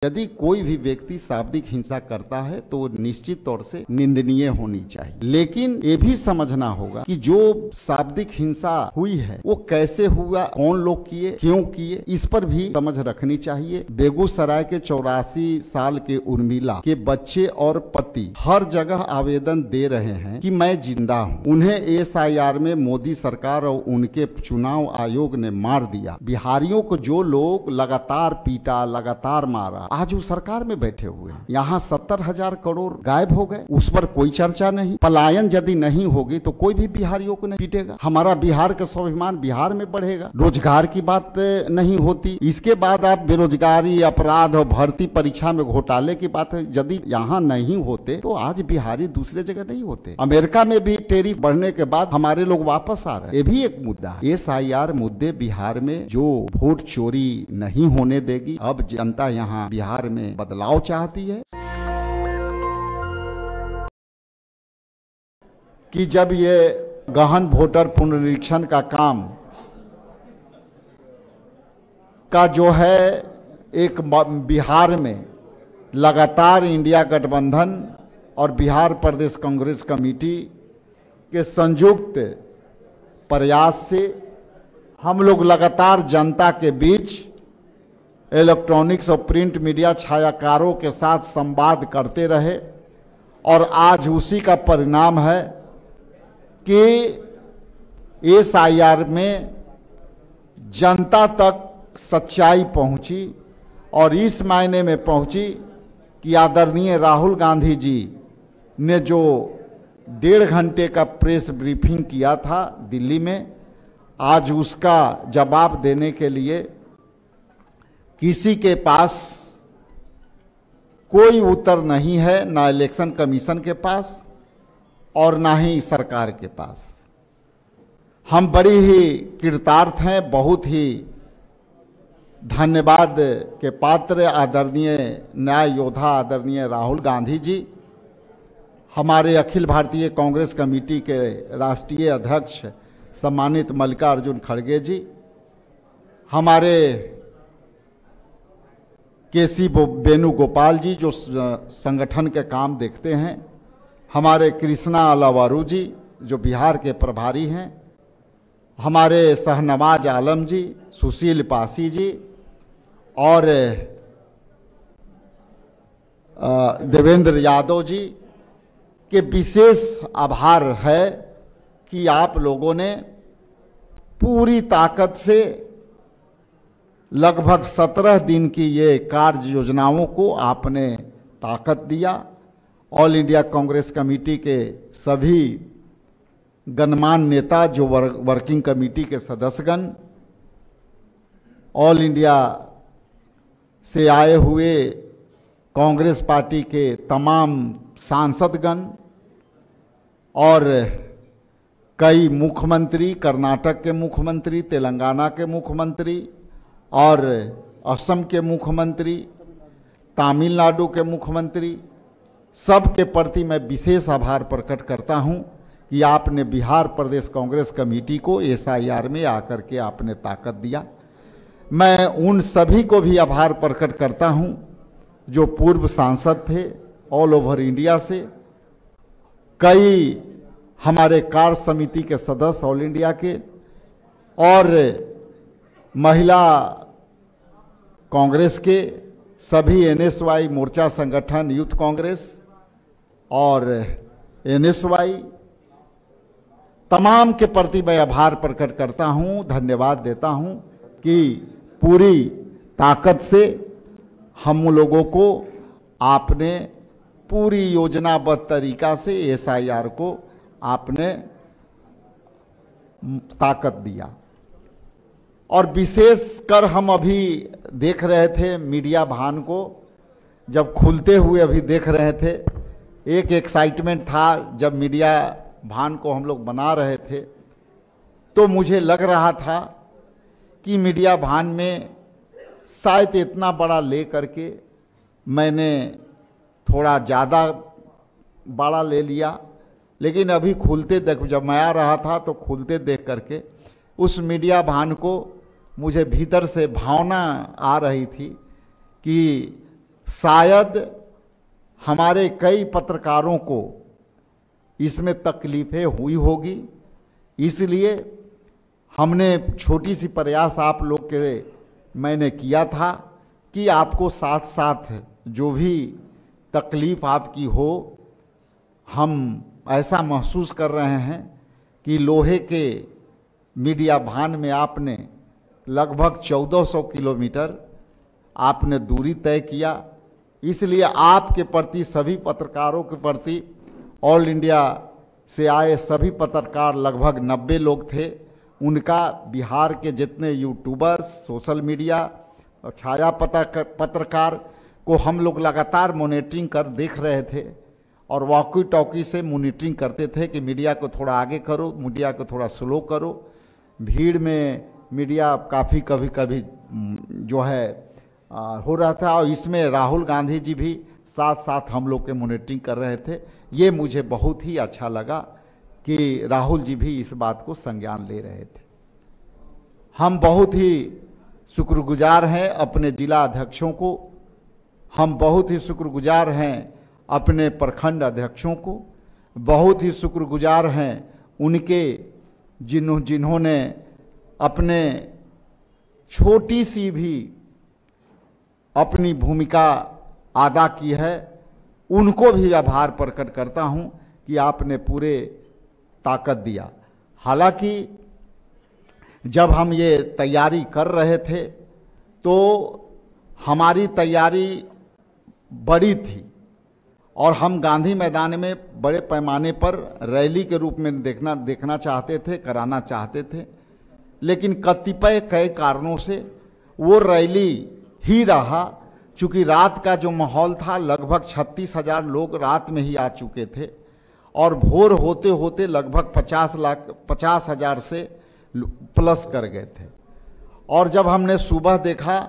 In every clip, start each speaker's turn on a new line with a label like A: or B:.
A: यदि कोई भी व्यक्ति शाब्दिक हिंसा करता है तो निश्चित तौर से निंदनीय होनी चाहिए, लेकिन ये भी समझना होगा कि जो शाब्दिक हिंसा हुई है वो कैसे हुआ, कौन लोग किए, क्यों किए, इस पर भी समझ रखनी चाहिए। बेगूसराय के 84 साल के उर्मिला के बच्चे और पति हर जगह आवेदन दे रहे हैं कि मैं जिंदा हूँ। उन्हें एसआईआर में मोदी सरकार और उनके चुनाव आयोग ने मार दिया। बिहारियों को जो लोग लगातार पीटा, लगातार मारा, आज वो सरकार में बैठे हुए हैं। यहाँ 70,000 करोड़ गायब हो गए, उस पर कोई चर्चा नहीं। पलायन यदि नहीं होगी तो कोई भी बिहारियों को नहीं पीटेगा। हमारा बिहार का स्वाभिमान बिहार में बढ़ेगा। रोजगार की बात नहीं होती। इसके बाद आप बेरोजगारी, अपराध और भर्ती परीक्षा में घोटाले की बात है। यदि यहाँ नहीं होते तो आज बिहारी दूसरे जगह नहीं होते। अमेरिका में भी टैरिफ बढ़ने के बाद हमारे लोग वापस आ रहे हैं। ये भी एक मुद्दा है। एसआईआर मुद्दे बिहार में जो वोट चोरी नहीं होने देगी। अब जनता यहाँ बिहार में बदलाव चाहती है कि जब ये गहन वोटर पुनरीक्षण का काम का जो है एक बिहार में लगातार इंडिया गठबंधन और बिहार प्रदेश कांग्रेस कमेटी के संयुक्त प्रयास से हम लोग लगातार जनता के बीच इलेक्ट्रॉनिक्स और प्रिंट मीडिया छायाकारों के साथ संवाद करते रहे और आज उसी का परिणाम है कि एसआईआर में जनता तक सच्चाई पहुंची और इस मायने में पहुंची कि आदरणीय राहुल गांधी जी ने जो 1.5 घंटे का प्रेस ब्रीफिंग किया था दिल्ली में, आज उसका जवाब देने के लिए किसी के पास कोई उत्तर नहीं है, ना इलेक्शन कमीशन के पास और ना ही सरकार के पास। हम बड़ी ही कृतार्थ हैं, बहुत ही धन्यवाद के पात्र आदरणीय न्याय योद्धा आदरणीय राहुल गांधी जी, हमारे अखिल भारतीय कांग्रेस कमेटी के राष्ट्रीय अध्यक्ष सम्मानित मल्लिकार्जुन खड़गे जी, हमारे केसी वेणुगोपाल जी जो संगठन के काम देखते हैं, हमारे कृष्णा अलावारू जी जो बिहार के प्रभारी हैं, हमारे शहनवाज आलम जी, सुशील पासी जी और देवेंद्र यादव जी के विशेष आभार है कि आप लोगों ने पूरी ताकत से लगभग 17 दिन की ये कार्य योजनाओं को आपने ताकत दिया। ऑल इंडिया कांग्रेस कमेटी के सभी गणमान्य नेता जो वर्किंग कमेटी के सदस्यगण, ऑल इंडिया से आए हुए कांग्रेस पार्टी के तमाम सांसदगण और कई मुख्यमंत्री, कर्नाटक के मुख्यमंत्री, तेलंगाना के मुख्यमंत्री और असम के मुख्यमंत्री, तमिलनाडु के मुख्यमंत्री, सब के प्रति मैं विशेष आभार प्रकट करता हूं कि आपने बिहार प्रदेश कांग्रेस कमेटी को एसआईआर में आकर के आपने ताकत दिया। मैं उन सभी को भी आभार प्रकट करता हूं जो पूर्व सांसद थे ऑल ओवर इंडिया से, कई हमारे कार्य समिति के सदस्य ऑल इंडिया के और महिला कांग्रेस के सभी एनएसवाई मोर्चा संगठन, यूथ कांग्रेस और एनएसवाई, तमाम के प्रति मैं आभार प्रकट करता हूं, धन्यवाद देता हूं कि पूरी ताकत से हम लोगों को आपने पूरी योजनाबद्ध तरीका से एसआईआर को आपने ताकत दिया। और विशेषकर हम अभी देख रहे थे मीडिया भान को, जब खुलते हुए अभी देख रहे थे, एक एक्साइटमेंट था जब मीडिया भान को हम लोग बना रहे थे, तो मुझे लग रहा था कि मीडिया भान में शायद इतना बड़ा ले करके मैंने थोड़ा ज़्यादा बड़ा ले लिया, लेकिन अभी खुलते देख, जब मैं आ रहा था तो खुलते देख करके उस मीडिया भान को मुझे भीतर से भावना आ रही थी कि शायद हमारे कई पत्रकारों को इसमें तकलीफें हुई होगी, इसलिए हमने छोटी सी प्रयास आप लोग के मैंने किया था कि आपको साथ साथ जो भी तकलीफ आपकी हो, हम ऐसा महसूस कर रहे हैं कि लोहे के मीडिया भान में आपने लगभग 1400 किलोमीटर आपने दूरी तय किया, इसलिए आपके प्रति, सभी पत्रकारों के प्रति, ऑल इंडिया से आए सभी पत्रकार लगभग 90 लोग थे, उनका बिहार के जितने यूट्यूबर्स, सोशल मीडिया और छाया पत्रकार को हम लोग लगातार मॉनिटरिंग कर देख रहे थे और वॉकी टॉकी से मॉनिटरिंग करते थे कि मीडिया को थोड़ा आगे करो, मीडिया को थोड़ा स्लो करो। भीड़ में मीडिया काफ़ी कभी कभी जो है हो रहा था, और इसमें राहुल गांधी जी भी साथ साथ हम लोग के मॉनिटरिंग कर रहे थे। ये मुझे बहुत ही अच्छा लगा कि राहुल जी भी इस बात को संज्ञान ले रहे थे। हम बहुत ही शुक्रगुजार हैं अपने जिला अध्यक्षों को, हम बहुत ही शुक्रगुजार हैं अपने प्रखंड अध्यक्षों को, बहुत ही शुक्रगुजार हैं उनके जिन्होंने अपने छोटी सी भी अपनी भूमिका अदा की है, उनको भी आभार प्रकट करता हूं कि आपने पूरे ताकत दिया। हालांकि जब हम ये तैयारी कर रहे थे तो हमारी तैयारी बड़ी थी और हम गांधी मैदान में बड़े पैमाने पर रैली के रूप में देखना चाहते थे, कराना चाहते थे, लेकिन कतिपय कई कारणों से वो रैली ही रहा। चूंकि रात का जो माहौल था, लगभग 36,000 लोग रात में ही आ चुके थे और भोर होते होते लगभग 50,000 से प्लस कर गए थे। और जब हमने सुबह देखा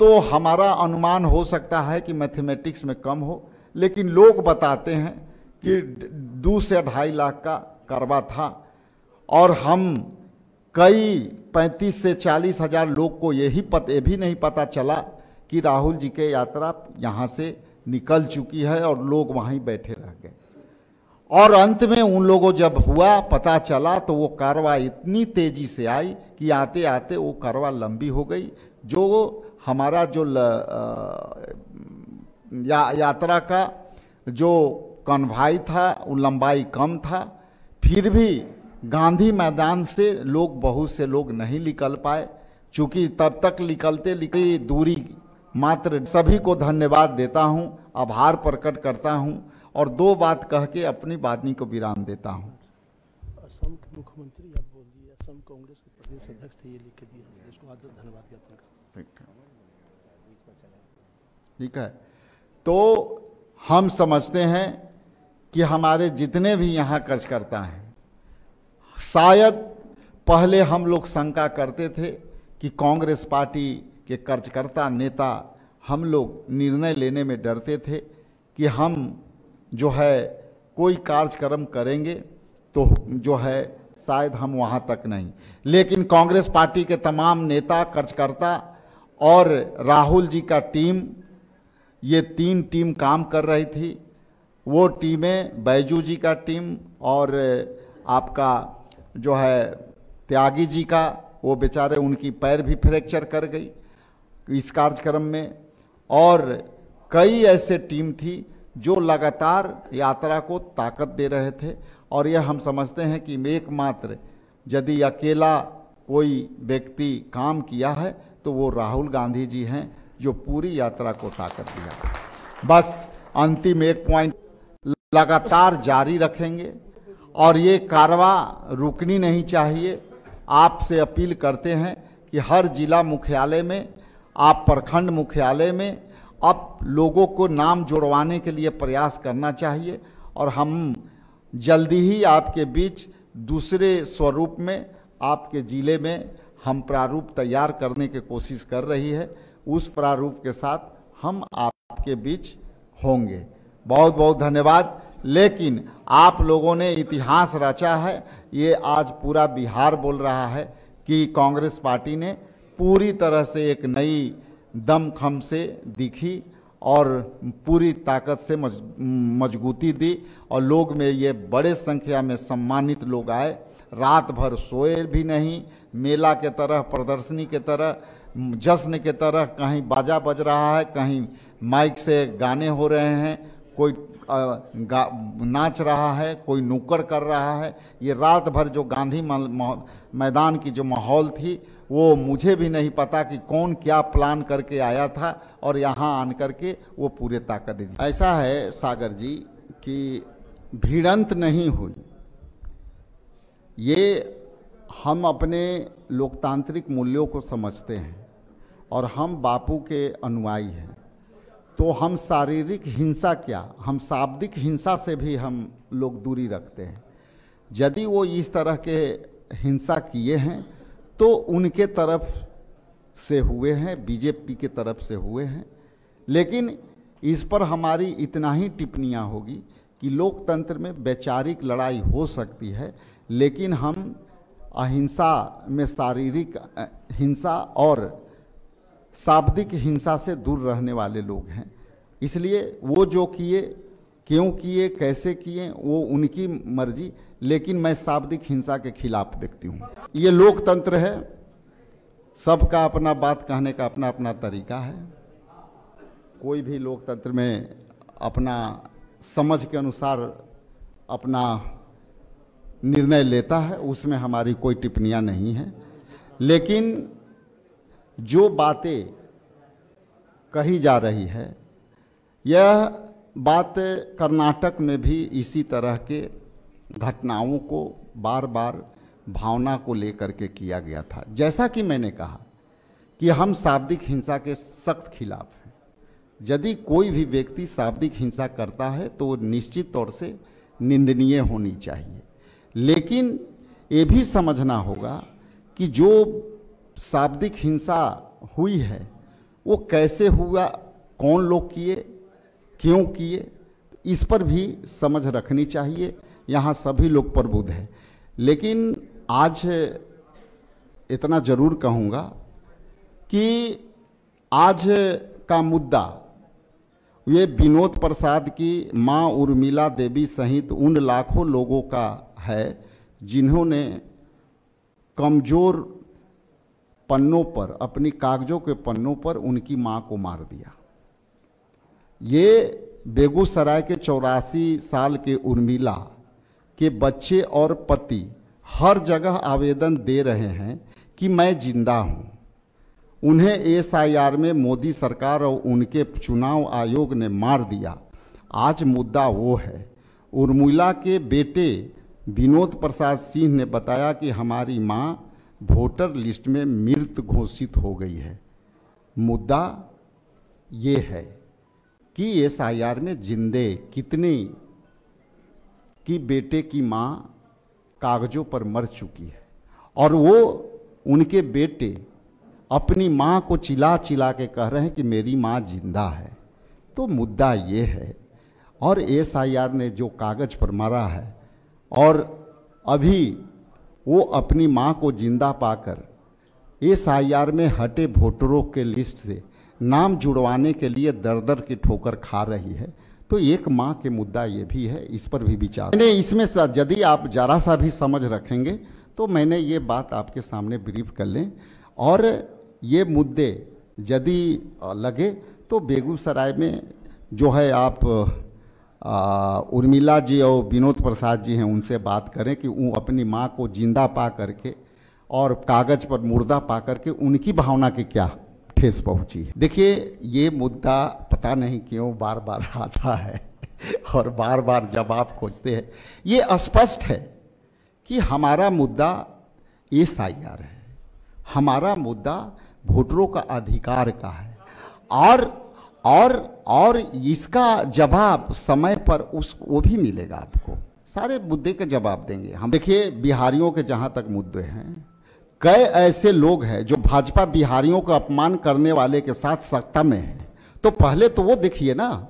A: तो हमारा अनुमान हो सकता है कि मैथमेटिक्स में कम हो, लेकिन लोग बताते हैं कि 2 से 2.5 लाख का करवा था और हम कई 35 से 40,000 लोग को ये भी नहीं पता चला कि राहुल जी के यात्रा यहाँ से निकल चुकी है और लोग वहीं बैठे रह गए। और अंत में उन लोगों जब हुआ पता चला तो वो कारवा इतनी तेजी से आई कि आते आते वो कारवा लंबी हो गई। जो हमारा जो यात्रा का जो कन्वाई था वो लंबाई कम था, फिर भी गांधी मैदान से बहुत से लोग नहीं निकल पाए। चूंकि तब तक निकलते दूरी मात्र। सभी को धन्यवाद देता हूं, आभार प्रकट करता हूं और 2 बात कह के अपनी वाणी को विराम देता हूं।
B: असम के मुख्यमंत्री आप बोल दिए, असम कांग्रेस के प्रदेश अध्यक्ष थे, ये लिख के दिया, इसको धन्यवाद ज्ञापन का।
A: ठीक है, तो हम समझते हैं कि हमारे जितने भी यहाँ कार्यकर्ता हैं, शायद पहले हम लोग शंका करते थे कि कांग्रेस पार्टी के कार्यकर्ता नेता, हम लोग निर्णय लेने में डरते थे कि हम जो है कोई कार्यक्रम करेंगे तो जो है शायद हम वहाँ तक नहीं। लेकिन कांग्रेस पार्टी के तमाम नेता, कार्यकर्ता और राहुल जी का टीम, ये 3 टीम काम कर रही थी। वो टीमें बैजू जी का टीम और आपका जो है त्यागी जी का, वो बेचारे उनकी पैर भी फ्रैक्चर कर गई इस कार्यक्रम में, और कई ऐसे टीम थी जो लगातार यात्रा को ताकत दे रहे थे। और यह हम समझते हैं कि एकमात्र यदि अकेला कोई व्यक्ति काम किया है तो वो राहुल गांधी जी हैं, जो पूरी यात्रा को ताकत दिया। बस अंतिम एक पॉइंट, लगातार जारी रखेंगे और ये कारवा रुकनी नहीं चाहिए। आपसे अपील करते हैं कि हर जिला मुख्यालय में, आप प्रखंड मुख्यालय में अब लोगों को नाम जुड़वाने के लिए प्रयास करना चाहिए और हम जल्दी ही आपके बीच दूसरे स्वरूप में आपके जिले में हम प्रारूप तैयार करने की कोशिश कर रही है। उस प्रारूप के साथ हम आपके बीच होंगे। बहुत बहुत धन्यवाद। लेकिन आप लोगों ने इतिहास रचा है, ये आज पूरा बिहार बोल रहा है कि कांग्रेस पार्टी ने पूरी तरह से एक नई दमखम से दिखी और पूरी ताकत से मजबूती दी और लोग में ये बड़े संख्या में सम्मानित लोग आए। रात भर सोए भी नहीं, मेला के तरह, प्रदर्शनी के तरह, जश्न के तरह, कहीं बाजा बज रहा है, कहीं माइक से गाने हो रहे हैं, कोई नाच रहा है, कोई नुक्कड़ कर रहा है। ये रात भर जो गांधी मैदान की जो माहौल थी, वो मुझे भी नहीं पता कि कौन क्या प्लान करके आया था और यहाँ आन करके वो पूरे ताकत दी। ऐसा है सागर जी कि भिड़ंत नहीं हुई, ये हम अपने लोकतांत्रिक मूल्यों को समझते हैं और हम बापू के अनुयायी हैं, तो हम शारीरिक हिंसा क्या, हम शाब्दिक हिंसा से भी हम लोग दूरी रखते हैं। यदि वो इस तरह के हिंसा किए हैं तो उनके तरफ से हुए हैं, बीजेपी के तरफ से हुए हैं, लेकिन इस पर हमारी इतना ही टिप्पणियां होगी कि लोकतंत्र में वैचारिक लड़ाई हो सकती है, लेकिन हम अहिंसा में शारीरिक हिंसा और शाब्दिक हिंसा से दूर रहने वाले लोग हैं। इसलिए वो जो किए, क्यों किए, कैसे किए, वो उनकी मर्जी, लेकिन मैं शाब्दिक हिंसा के खिलाफ व्यक्ति हूँ। ये लोकतंत्र है, सबका अपना बात कहने का अपना अपना तरीका है। कोई भी लोकतंत्र में अपना समझ के अनुसार अपना निर्णय लेता है, उसमें हमारी कोई टिप्पणियां नहीं है। लेकिन जो बातें कही जा रही है, यह बात कर्नाटक में भी इसी तरह के घटनाओं को बार बार भावना को लेकर के किया गया था। जैसा कि मैंने कहा कि हम शाब्दिक हिंसा के सख्त खिलाफ हैं। यदि कोई भी व्यक्ति शाब्दिक हिंसा करता है तो निश्चित तौर से निंदनीय होनी चाहिए, लेकिन ये भी समझना होगा कि जो शाब्दिक हिंसा हुई है वो कैसे हुआ, कौन लोग किए, क्यों किए, इस पर भी समझ रखनी चाहिए। यहाँ सभी लोग प्रबुद्ध हैं। लेकिन आज इतना जरूर कहूँगा कि आज का मुद्दा ये विनोद प्रसाद की माँ उर्मिला देवी सहित उन लाखों लोगों का है जिन्होंने कमजोर पन्नों पर, अपनी कागजों के पन्नों पर उनकी मां को मार दिया। ये बेगूसराय के 84 साल के उर्मिला के बच्चे और पति हर जगह आवेदन दे रहे हैं कि मैं जिंदा हूं। उन्हें एसआईआर में मोदी सरकार और उनके चुनाव आयोग ने मार दिया। आज मुद्दा वो है। उर्मिला के बेटे विनोद प्रसाद सिंह ने बताया कि हमारी मां वोटर लिस्ट में मृत घोषित हो गई है। मुद्दा ये है कि एसआईआर में जिंदे कितने की बेटे की मां कागजों पर मर चुकी है और वो उनके बेटे अपनी मां को चिल्ला चिल्ला के कह रहे हैं कि मेरी मां जिंदा है। तो मुद्दा ये है। और एसआईआर ने जो कागज पर मारा है और अभी वो अपनी मां को जिंदा पाकर एसआईआर में हटे वोटरों के लिस्ट से नाम जुड़वाने के लिए दर दर की ठोकर खा रही है, तो एक मां के मुद्दा ये भी है, इस पर भी विचार। मैंने इसमें यदि आप जरा सा भी समझ रखेंगे तो मैंने ये बात आपके सामने ब्रीफ कर लें। और ये मुद्दे यदि लगे तो बेगूसराय में जो है आप उर्मिला जी और विनोद प्रसाद जी हैं, उनसे बात करें कि वो अपनी मां को जिंदा पा करके और कागज पर मुर्दा पा करके उनकी भावना की क्या ठेस पहुंची है। देखिए, ये मुद्दा पता नहीं क्यों बार बार आता है और बार बार जवाब खोजते हैं। ये स्पष्ट है कि हमारा मुद्दा एसआईआर है, हमारा मुद्दा वोटरों का अधिकार का है और इसका जवाब समय पर वो भी मिलेगा। आपको सारे मुद्दे के जवाब देंगे हम। देखिए, बिहारियों के जहां तक मुद्दे हैं, कई ऐसे लोग हैं जो भाजपा बिहारियों का अपमान करने वाले के साथ सत्ता में है, तो पहले तो वो देखिए ना।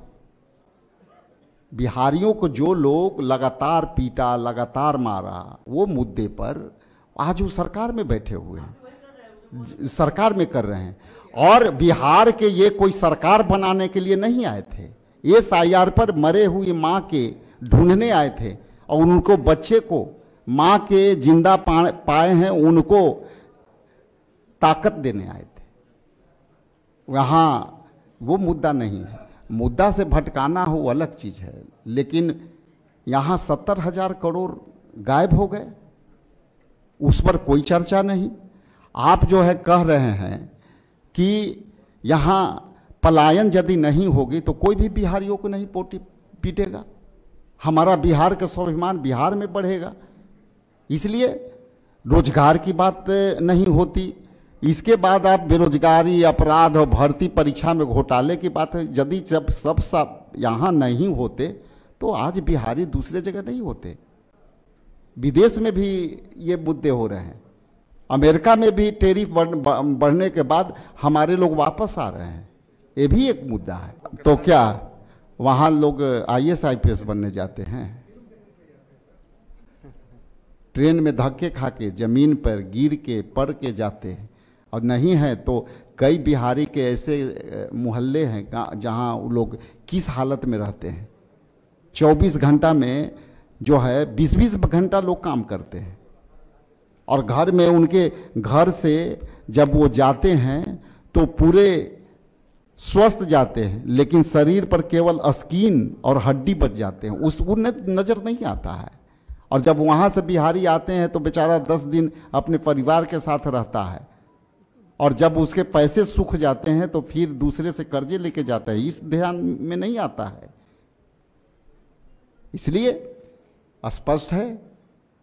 A: बिहारियों को जो लोग लगातार पीटा, लगातार मारा, वो मुद्दे पर आज वो सरकार में बैठे हुए हैं, सरकार में कर रहे हैं। और बिहार के ये कोई सरकार बनाने के लिए नहीं आए थे, SIR पर मरे हुए माँ के ढूंढने आए थे और उनको बच्चे को माँ के जिंदा पाए हैं उनको ताकत देने आए थे। वहाँ वो मुद्दा नहीं है, मुद्दा से भटकाना हो अलग चीज है, लेकिन यहाँ 70,000 करोड़ गायब हो गए, उस पर कोई चर्चा नहीं। आप जो है कह रहे हैं कि यहाँ पलायन यदि नहीं होगी तो कोई भी बिहारियों को नहीं पीटेगा, हमारा बिहार का स्वाभिमान बिहार में बढ़ेगा, इसलिए रोजगार की बात नहीं होती। इसके बाद आप बेरोजगारी, अपराध और भर्ती परीक्षा में घोटाले की बात है। यदि जब सब यहाँ नहीं होते तो आज बिहारी दूसरे जगह नहीं होते। विदेश में भी ये मुद्दे हो रहे हैं, अमेरिका में भी टैरिफ बढ़ने के बाद हमारे लोग वापस आ रहे हैं, ये भी एक मुद्दा है। तो क्या वहाँ लोग IAS IPS बनने जाते हैं? ट्रेन में धक्के खा के, जमीन पर गिर के, पड़ के जाते हैं। और नहीं है तो कई बिहारी के ऐसे मोहल्ले हैं जहाँ वो लोग किस हालत में रहते हैं। 24 घंटा में जो है 20-20 घंटा लोग काम करते हैं, और घर में उनके घर से जब वो जाते हैं तो पूरे स्वस्थ जाते हैं, लेकिन शरीर पर केवल स्किन और हड्डी बच जाते हैं, उसको नजर नहीं आता है। और जब वहाँ से बिहारी आते हैं तो बेचारा 10 दिन अपने परिवार के साथ रहता है, और जब उसके पैसे सूख जाते हैं तो फिर दूसरे से कर्जे लेके जाता है, इस ध्यान में नहीं आता है। इसलिए स्पष्ट है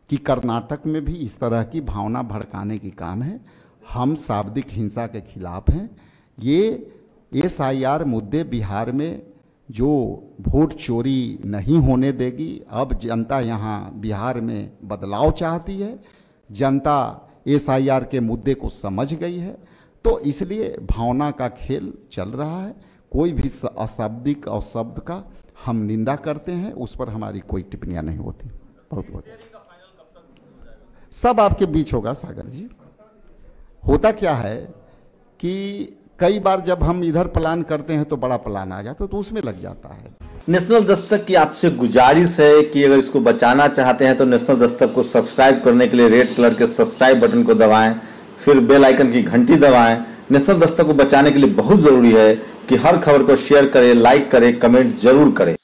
A: कि कर्नाटक में भी इस तरह की भावना भड़काने की काम है। हम शाब्दिक हिंसा के खिलाफ हैं। ये SIR मुद्दे बिहार में जो वोट चोरी नहीं होने देगी। अब जनता यहाँ बिहार में बदलाव चाहती है, जनता SIR के मुद्दे को समझ गई है, तो इसलिए भावना का खेल चल रहा है। कोई भी अशाब्दिक और शब्द का हम निंदा करते हैं, उस पर हमारी कोई टिप्पणियां नहीं होती। बहुत बहुत सब आपके बीच होगा सागर जी। होता क्या है कि कई बार जब हम इधर प्लान करते हैं तो बड़ा प्लान आ जाता है, तो उसमें लग जाता है।
C: नेशनल दस्तक की आपसे गुजारिश है कि अगर इसको बचाना चाहते हैं तो नेशनल दस्तक को सब्सक्राइब करने के लिए रेड कलर के सब्सक्राइब बटन को दबाएं, फिर बेल आइकन की घंटी दबाएं। नेशनल दस्तक को बचाने के लिए बहुत जरूरी है कि हर खबर को शेयर करें, लाइक करें, कमेंट जरूर करें।